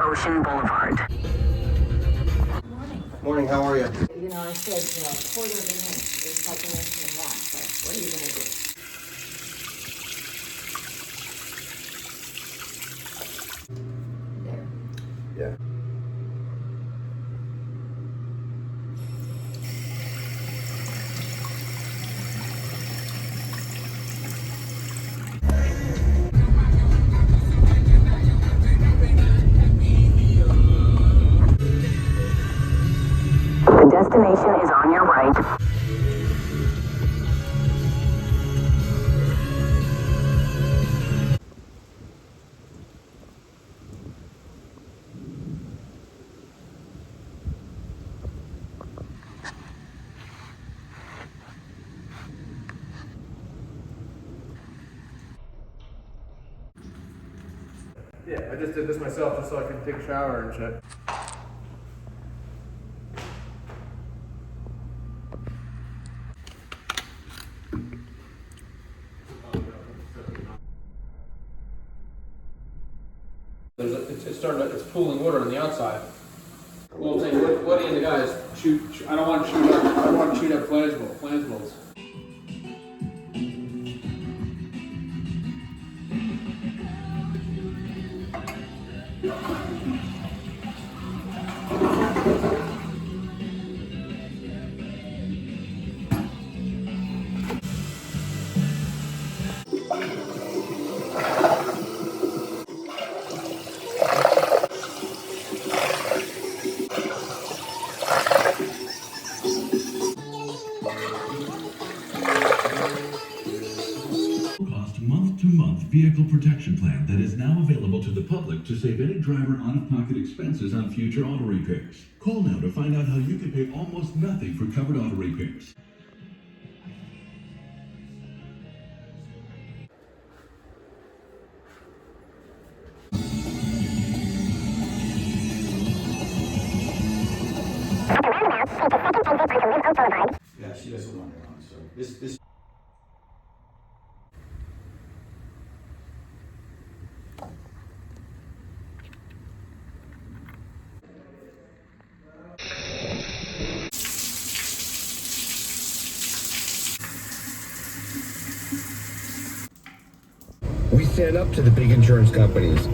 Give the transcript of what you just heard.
Ocean Boulevard. Morning, how are you? You know, I said, quarter of an inch is like an inch and a half, so what are you gonna do? There. Yeah. The destination is on your right. Yeah, I just did this myself just so I could take a shower and shit. It's pooling water on the outside. Well, I'm saying, what do you the guys shoot? I don't want to shoot at flansville's. Cost month-to-month vehicle protection plan that is now available to the public to save any driver out-of-pocket expenses on future auto repairs. Call now to find out how you can pay almost nothing for covered auto repairs. Yeah, she doesn't want it on, so this. We stand up to the big insurance companies.